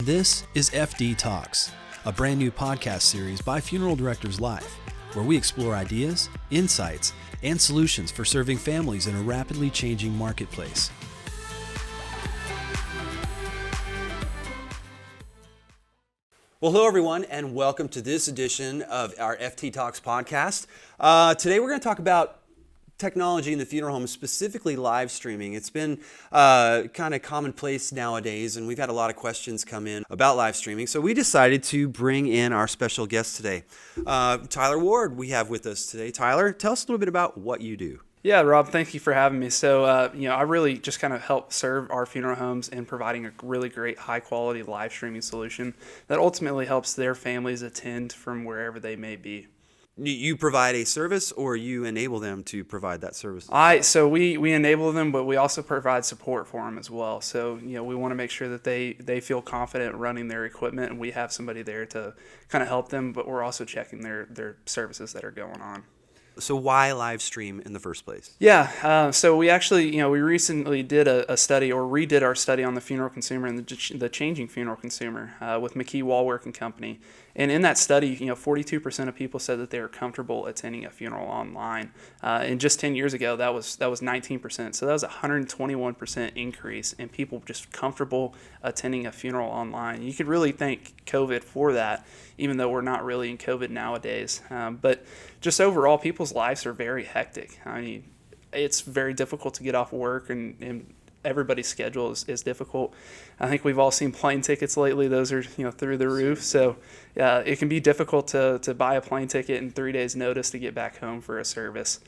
This is FD Talks, a brand new podcast series by Funeral Directors Live, where we explore ideas, insights, and solutions for serving families in a rapidly changing marketplace. Well, hello everyone, and welcome to this edition of our FT Talks podcast. Today we're going to talk about technology in the funeral home, specifically live streaming. It's been kind of commonplace nowadays, and we've had a lot of questions come in about live streaming. So we decided to bring in our special guest today. Tyler Ward we have with us today. Tyler, tell us a little bit about what you do. Yeah, Rob, thank you for having me. So, I really just kind of help serve our funeral homes in providing a really great high-quality live streaming solution that ultimately helps their families attend from wherever they may be. You provide a service, or you enable them to provide that service? So we enable them, but we also provide support for them as well. So, we want to make sure that they feel confident running their equipment, and we have somebody there to kind of help them, but we're also checking their services that are going on. So why live stream in the first place? Yeah, so we actually, we recently did a study, or redid our study on the funeral consumer and the changing funeral consumer with McKee Wallwork and Company. And in that study, 42% of people said that they were comfortable attending a funeral online. And just 10 years ago, that was 19%. So that was a 121% increase in people just comfortable attending a funeral online. You could really thank COVID for that, even though we're not really in COVID nowadays. But just overall, people's lives are very hectic. I mean, it's very difficult to get off work, and everybody's schedule is difficult. I think we've all seen plane tickets lately. Those are through the roof. So it can be difficult to buy a plane ticket in 3 days' notice to get back home for a service.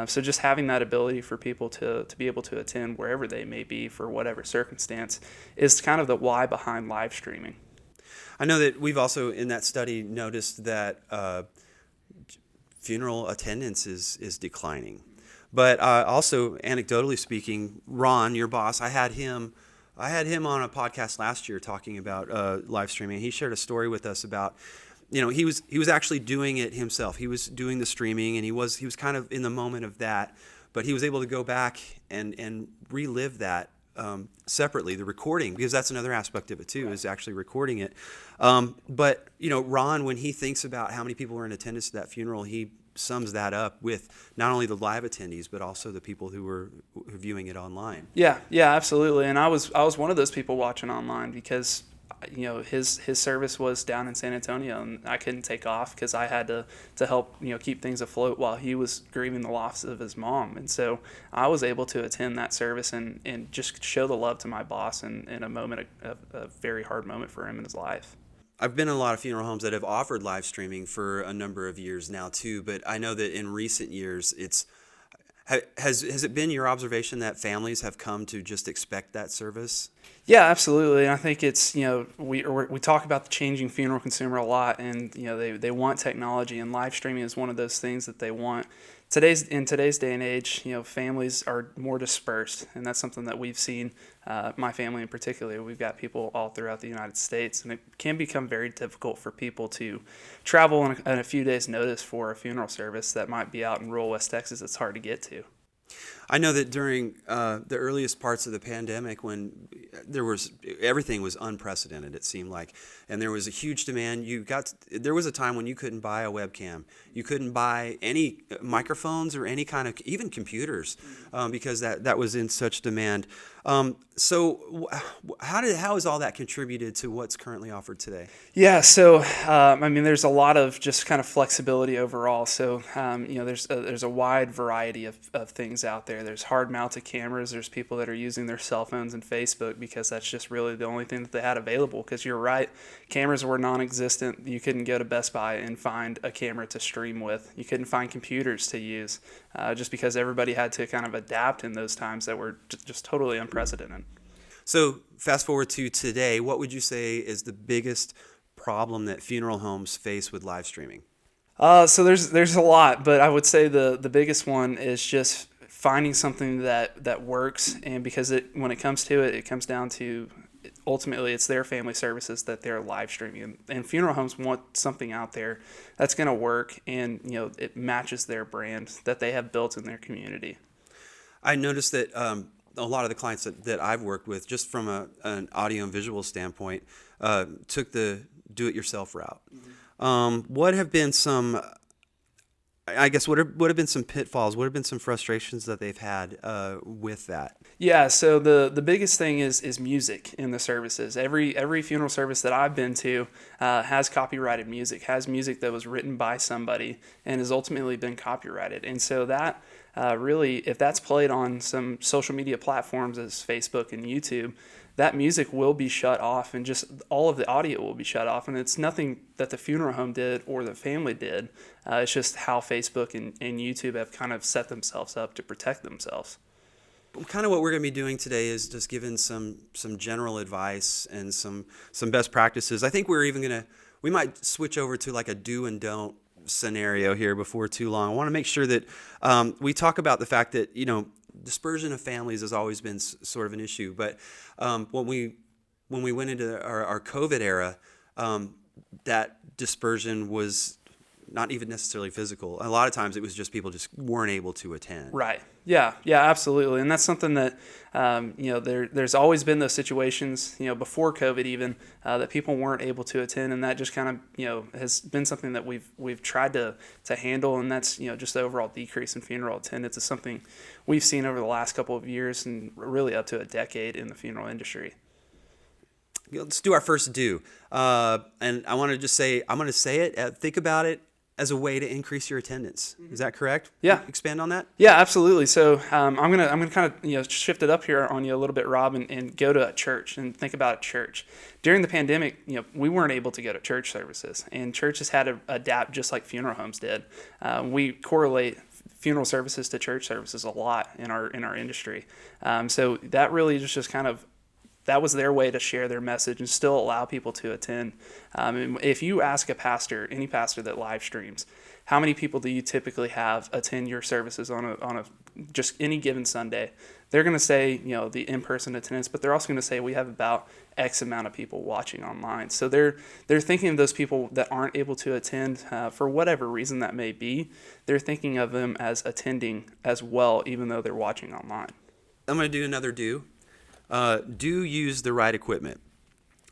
So just having that ability for people to be able to attend wherever they may be for whatever circumstance is kind of the why behind live streaming. I know that we've also in that study noticed that funeral attendance is declining. But also, anecdotally speaking, Ron, your boss, I had him on a podcast last year talking about live streaming. He shared a story with us about, he was actually doing it himself. He was doing the streaming, and he was kind of in the moment of that. But he was able to go back and relive that separately, the recording, because that's another aspect of it too, is actually recording it. But Ron, when he thinks about how many people were in attendance at that funeral, he sums that up with not only the live attendees, but also the people who were viewing it online. Yeah, absolutely. And I was one of those people watching online because his service was down in San Antonio, and I couldn't take off because I had to help keep things afloat while he was grieving the loss of his mom. And so I was able to attend that service and just show the love to my boss in a moment, a very hard moment for him in his life. I've been in a lot of funeral homes that have offered live streaming for a number of years now too, but I know that in recent years has it been your observation that families have come to just expect that service? Yeah, absolutely. And I think it's, we talk about the changing funeral consumer a lot, and they want technology, and live streaming is one of those things that they want. In today's day and age, families are more dispersed, and that's something that we've seen. My family in particular, we've got people all throughout the United States, and it can become very difficult for people to travel in a few days' notice for a funeral service that might be out in rural West Texas. It's hard to get to. I know that during the earliest parts of the pandemic, when everything was unprecedented, it seemed like, and there was a huge demand. There was a time when you couldn't buy a webcam, you couldn't buy any microphones or any kind of even computers because that was in such demand. So how has all that contributed to what's currently offered today? Yeah, so there's a lot of just kind of flexibility overall. So there's a wide variety of things out there. There's hard-mounted cameras. There's people that are using their cell phones and Facebook because that's just really the only thing that they had available. Because you're right, cameras were non-existent. You couldn't go to Best Buy and find a camera to stream with. You couldn't find computers to use just because everybody had to kind of adapt in those times that were just totally unprecedented. So fast forward to today, what would you say is the biggest problem that funeral homes face with live streaming? So there's a lot, but I would say the biggest one is just finding something that works, and because when it comes to it, it comes down to ultimately it's their family services that they're live streaming, and funeral homes want something out there that's going to work, and it matches their brand that they have built in their community. I noticed that a lot of the clients that I've worked with, just from an audio and visual standpoint, took the do-it-yourself route. What have been some, I guess, what have been some pitfalls? What have been some frustrations that they've had with that? Yeah, so the biggest thing is music in the services. Every funeral service that I've been to has copyrighted music, has music that was written by somebody and has ultimately been copyrighted. And so that really, if that's played on some social media platforms as Facebook and YouTube, that music will be shut off and just all of the audio will be shut off. And it's nothing that the funeral home did or the family did. It's just how Facebook and YouTube have kind of set themselves up to protect themselves. Kind of what we're going to be doing today is just giving some general advice and some best practices. I think we might switch over to like a do and don't scenario here before too long. I want to make sure that we talk about the fact that, dispersion of families has always been sort of an issue. But when we went into our COVID era, that dispersion was not even necessarily physical. A lot of times it was just people just weren't able to attend. Right. Yeah, absolutely. And that's something that, there's always been those situations, before COVID even, that people weren't able to attend. And that just kind of, has been something that we've tried to handle. And that's, just the overall decrease in funeral attendance is something we've seen over the last couple of years and really up to a decade in the funeral industry. Let's do our first do. And I want to just say, I'm going to say it, think about it as a way to increase your attendance. Is that correct? Yeah. Expand on that? Yeah, absolutely. So I'm gonna kind of shift it up here on you a little bit, Rob, and go to a church and think about a church. During the pandemic, we weren't able to go to church services, and churches had to adapt just like funeral homes did. We correlate funeral services to church services a lot in our industry. So that really just kind of, that was their way to share their message and still allow people to attend. And if you ask a pastor, any pastor that live streams, how many people do you typically have attend your services on a just any given Sunday? They're going to say, the in-person attendance, but they're also going to say we have about X amount of people watching online. So they're thinking of those people that aren't able to attend for whatever reason that may be. They're thinking of them as attending as well, even though they're watching online. I'm going to do another do. Do use the right equipment.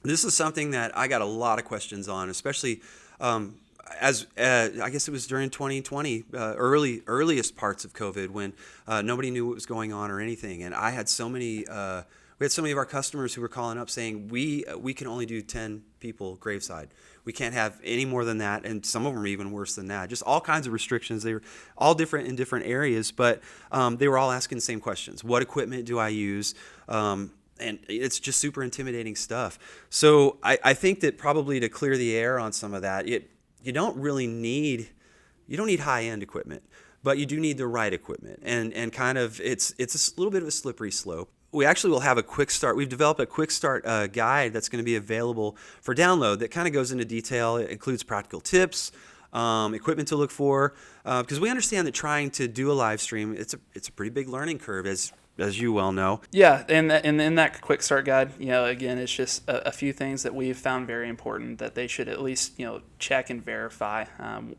This is something that I got a lot of questions on, especially as I guess it was during 2020, earliest parts of COVID when nobody knew what was going on or anything. And I had so many of our customers who were calling up saying, we can only do 10 people graveside. We can't have any more than that, and some of them are even worse than that. Just all kinds of restrictions. They were all different in different areas, but they were all asking the same questions. What equipment do I use? And it's just super intimidating stuff. So I think that probably to clear the air on some of that, you don't need high-end equipment, but you do need the right equipment. And kind of it's a little bit of a slippery slope. We actually will have a quick start. We've developed a quick start guide that's going to be available for download that kind of goes into detail. It includes practical tips, equipment to look for, because we understand that trying to do a live stream, it's a pretty big learning curve, as you well know. Yeah, and in that quick start guide, again, it's just a few things that we've found very important that they should at least, check and verify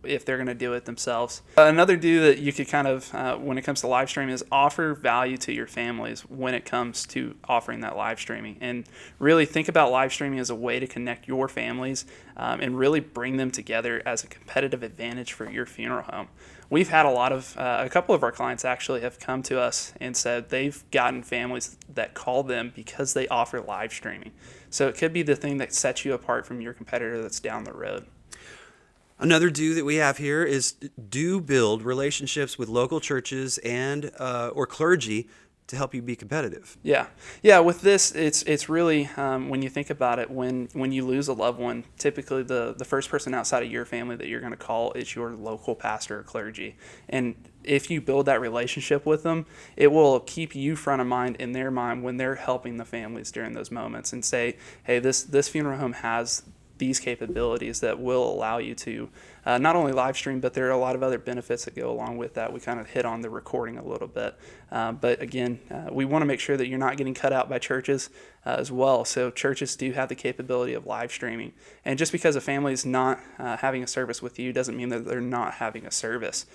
if they're going to do it themselves. Another do that you could kind of, when it comes to live streaming, is offer value to your families when it comes to offering that live streaming. And really think about live streaming as a way to connect your families and really bring them together as a competitive advantage for your funeral home. We've had a couple of our clients actually have come to us and said they've gotten families that call them because they offer live streaming. So it could be the thing that sets you apart from your competitor that's down the road. Another do that we have here is do build relationships with local churches and or clergy to help you be competitive. Yeah. With this, it's really when you think about it, when you lose a loved one, typically the first person outside of your family that you're going to call is your local pastor or clergy. And if you build that relationship with them, it will keep you front of mind in their mind when they're helping the families during those moments and say, hey, this funeral home has these capabilities that will allow you to not only live stream, but there are a lot of other benefits that go along with that. We kind of hit on the recording a little bit. But again, we want to make sure that you're not getting cut out by churches as well. So churches do have the capability of live streaming. And just because a family is not having a service with you doesn't mean that they're not having a service.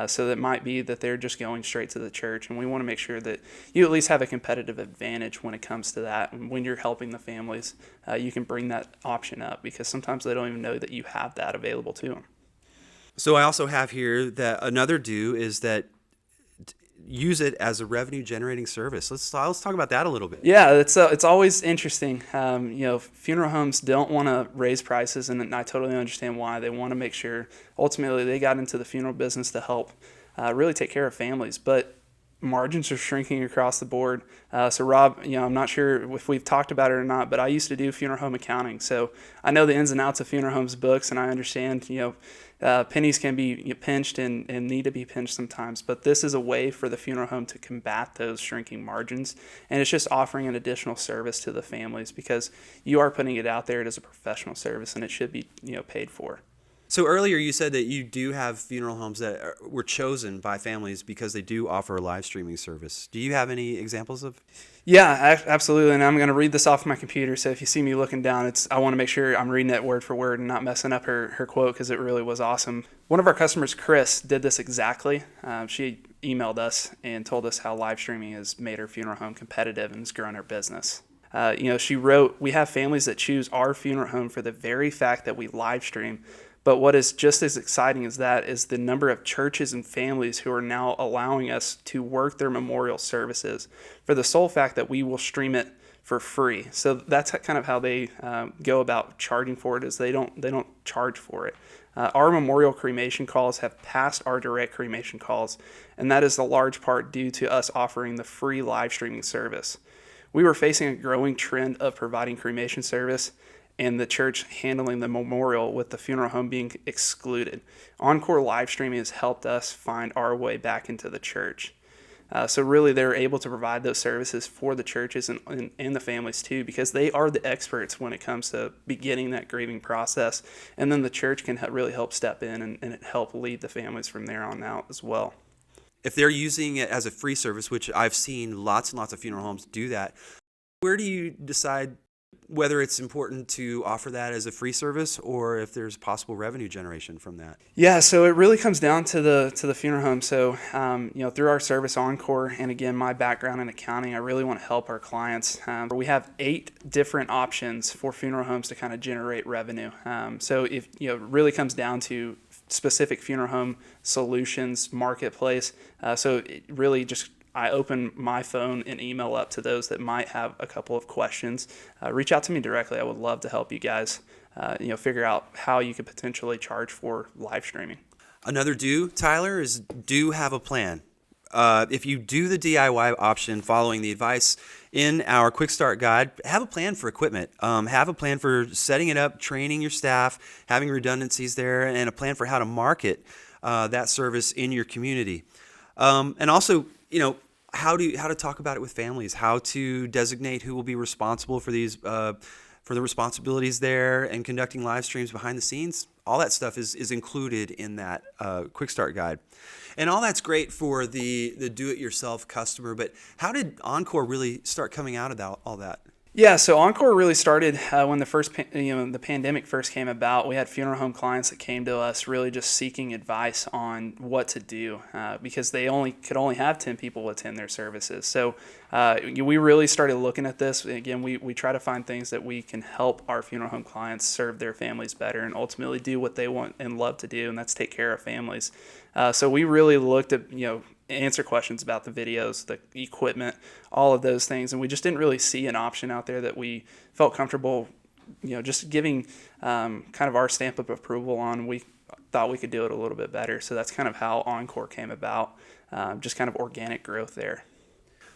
So that might be that they're just going straight to the church, and we want to make sure that you at least have a competitive advantage when it comes to that. And when you're helping the families, you can bring that option up, because sometimes they don't even know that you have that available to them. So I also have here that another do is that use it as a revenue generating service. Let's talk about that a little bit. Yeah, it's always interesting. Funeral homes don't want to raise prices, and I totally understand why. They want to make sure ultimately they got into the funeral business to help really take care of families, but margins are shrinking across the board. So Rob, I'm not sure if we've talked about it or not, but I used to do funeral home accounting, so I know the ins and outs of funeral homes books, and I understand pennies can be pinched and need to be pinched sometimes, but this is a way for the funeral home to combat those shrinking margins, and it's just offering an additional service to the families, because you are putting it out there as a professional service, and it should be paid for. So earlier you said that you do have funeral homes that were chosen by families because they do offer a live streaming service. Do you have any examples of? Yeah, absolutely. And I'm going to read this off my computer. So if you see me looking down, I want to make sure I'm reading it word for word and not messing up her quote, because it really was awesome. One of our customers, Chris, did this exactly. She emailed us and told us how live streaming has made her funeral home competitive and has grown her business. She wrote, "We have families that choose our funeral home for the very fact that we live stream. But what is just as exciting as that is the number of churches and families who are now allowing us to work their memorial services for the sole fact that we will stream it for free." So that's kind of how they go about charging for it, is they don't charge for it. Our memorial cremation calls have passed our direct cremation calls, and that is a large part due to us offering the free live streaming service. We were facing a growing trend of providing cremation service and the church handling the memorial, with the funeral home being excluded. Encore live streaming has helped us find our way back into the church. So really they're able to provide those services for the churches and the families too, because they are the experts when it comes to beginning that grieving process. And then the church can really help step in and help lead the families from there on out as well. If they're using it as a free service, which I've seen lots and lots of funeral homes do that, where do you decide whether it's important to offer that as a free service or if there's possible revenue generation from that? Yeah, so it really comes down to the funeral home. So, through our service Encore, and again, my background in accounting, I really want to help our clients. We have 8 different options for funeral homes to kind of generate revenue. So if, it really comes down to specific funeral home solutions marketplace. So it really just, I open my phone and email up to those that might have a couple of questions. Reach out to me directly. I would love to help you guys, figure out how you could potentially charge for live streaming. Another do, Tyler, is do have a plan. If you do the DIY option following the advice in our quick start guide, have a plan for equipment. Have a plan for setting it up, training your staff, having redundancies there, and a plan for how to market that service in your community. And also, how to talk about it with families, how to designate who will be responsible for these, for the responsibilities there, and conducting live streams behind the scenes. All that stuff is included in that quick start guide. And all that's great for the do-it-yourself customer, but how did Encore really start coming out of all that? Yeah, so Encore really started when the pandemic first came about. We had funeral home clients that came to us really just seeking advice on what to do because they could only have 10 people attend their services. So we really started looking at this. Again, we try to find things that we can help our funeral home clients serve their families better and ultimately do what they want and love to do, and that's take care of families. So we really looked at, answer questions about the videos, the equipment, all of those things. And we just didn't really see an option out there that we felt comfortable, just giving kind of our stamp of approval on. We thought we could do it a little bit better. So that's kind of how Encore came about, just kind of organic growth there.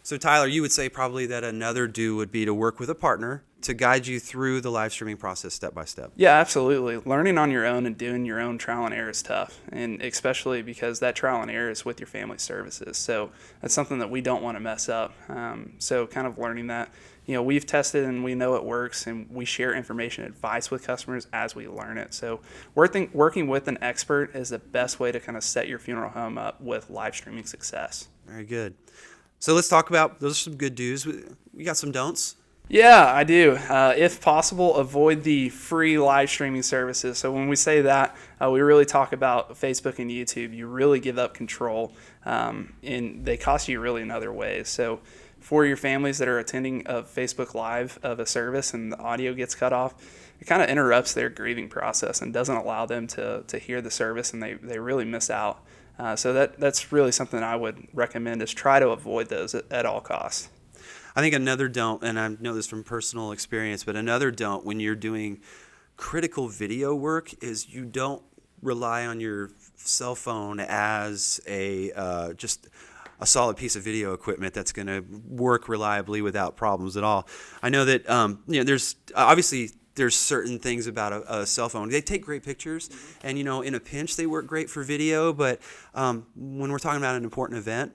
So Tyler, you would say probably that another do would be to work with a partner to guide you through the live streaming process step by step. Yeah, absolutely. Learning on your own and doing your own trial and error is tough, and especially because that trial and error is with your family services. So that's something that we don't want to mess up. So kind of learning that, we've tested and we know it works, and we share information and advice with customers as we learn it. So working with an expert is the best way to kind of set your funeral home up with live streaming success. Very good. So let's talk about, those are some good do's. We got some don'ts. Yeah, I do. If possible, avoid the free live streaming services. So when we say that, we really talk about Facebook and YouTube. You really give up control, and they cost you really in other ways. So for your families that are attending a Facebook Live of a service and the audio gets cut off, it kind of interrupts their grieving process and doesn't allow them to hear the service, and they really miss out. So that's really something I would recommend, is try to avoid those at all costs. I think another don't, and I know this from personal experience, but another don't when you're doing critical video work is you don't rely on your cell phone as just a solid piece of video equipment that's going to work reliably without problems at all. I know that there's obviously there's certain things about a cell phone. They take great pictures, and in a pinch they work great for video. But when we're talking about an important event,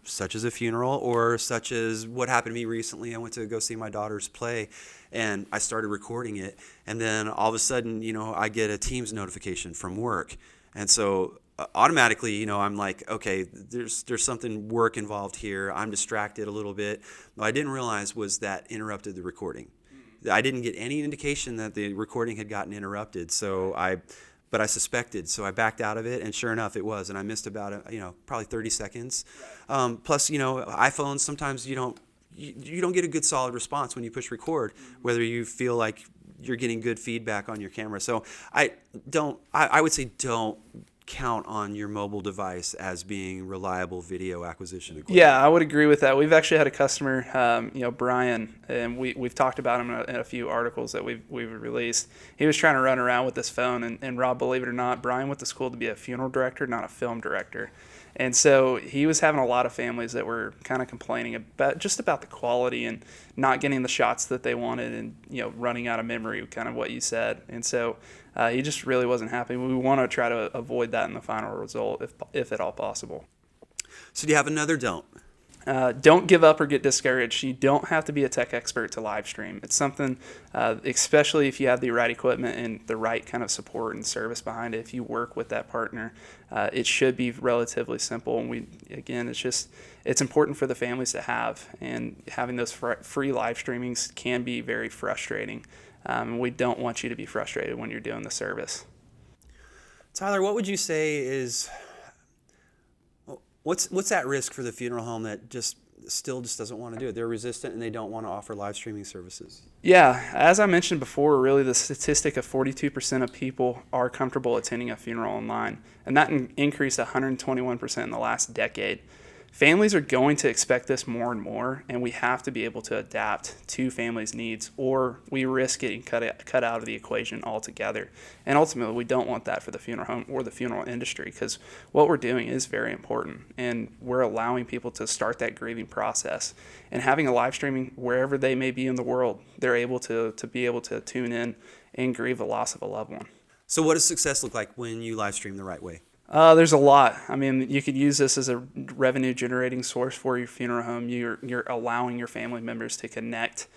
such as a funeral, or such as what happened to me recently, I went to go see my daughter's play, and I started recording it, and then all of a sudden, I get a Teams notification from work, and so automatically, I'm like, okay, there's something work involved here. I'm distracted a little bit. What I didn't realize was that interrupted the recording. I didn't get any indication that the recording had gotten interrupted, but I suspected, so I backed out of it, and sure enough, it was, and I missed about probably 30 seconds. Plus, iPhones, sometimes you don't get a good solid response when you push record, whether you feel like you're getting good feedback on your camera. So I would say don't count on your mobile device as being reliable video acquisition equipment. Yeah, I would agree with that. We've actually had a customer, Brian, and we've talked about him in a few articles that we've released. He was trying to run around with this phone, and Rob, believe it or not, Brian went to school to be a funeral director, not a film director. And so he was having a lot of families that were kind of complaining about the quality and not getting the shots that they wanted, and running out of memory, kind of what you said. And so he just really wasn't happy. We want to try to avoid that in the final result, if at all possible. So do you have another don't? Don't give up or get discouraged. You don't have to be a tech expert to live stream. It's something, especially if you have the right equipment and the right kind of support and service behind it. If you work with that partner, it should be relatively simple. And it's important for the families to have. And having those free live streamings can be very frustrating. We don't want you to be frustrated when you're doing the service. Tyler, what would you say is what's at risk for the funeral home that still doesn't want to do it? They're resistant and they don't want to offer live streaming services. Yeah, as I mentioned before, really the statistic of 42% of people are comfortable attending a funeral online, and that increased 121% in the last decade. Families are going to expect this more and more, and we have to be able to adapt to families' needs, or we risk getting cut out of the equation altogether. And ultimately, we don't want that for the funeral home or the funeral industry, because what we're doing is very important, and we're allowing people to start that grieving process. And having a live streaming wherever they may be in the world, they're able to be able to tune in and grieve the loss of a loved one. So what does success look like when you live stream the right way? There's a lot. I mean, you could use this as a revenue generating source for your funeral home. You're allowing your family members to connect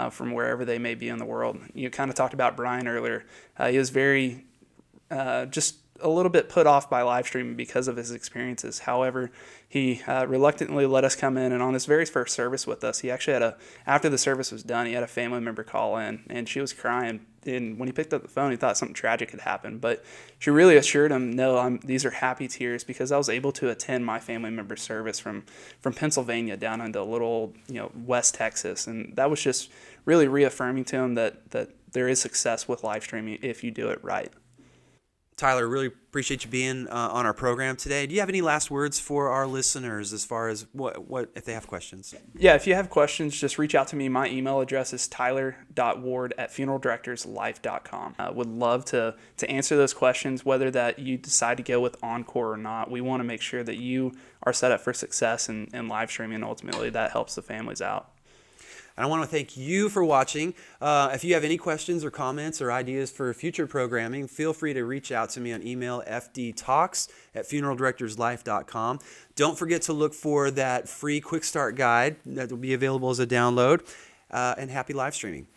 from wherever they may be in the world. You kind of talked about Brian earlier. He was very just a little bit put off by live streaming because of his experiences. However, he reluctantly let us come in, and on his very first service with us, he actually after the service was done, he had a family member call in, and she was crying. And when he picked up the phone, he thought something tragic had happened. But she really assured him, no, these are happy tears, because I was able to attend my family member's service from Pennsylvania down into little West Texas. And that was just really reaffirming to him that there is success with live streaming if you do it right. Tyler, really appreciate you being on our program today. Do you have any last words for our listeners as far as what if they have questions? Yeah, if you have questions, just reach out to me. My email address is tyler.ward@funeraldirectorslife.com. I would love to answer those questions, whether that you decide to go with Encore or not. We want to make sure that you are set up for success in live streaming, and ultimately that helps the families out. And I want to thank you for watching. If you have any questions or comments or ideas for future programming, feel free to reach out to me on email, fdtalks@funeraldirectorslife.com. Don't forget to look for that free quick start guide that will be available as a download. and happy live streaming.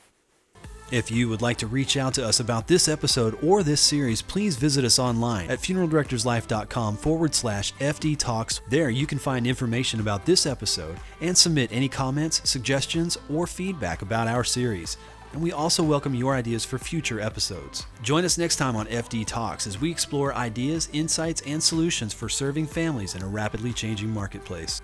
If you would like to reach out to us about this episode or this series, please visit us online at funeraldirectorslife.com/FD Talks. There you can find information about this episode and submit any comments, suggestions, or feedback about our series. And we also welcome your ideas for future episodes. Join us next time on FD Talks as we explore ideas, insights, and solutions for serving families in a rapidly changing marketplace.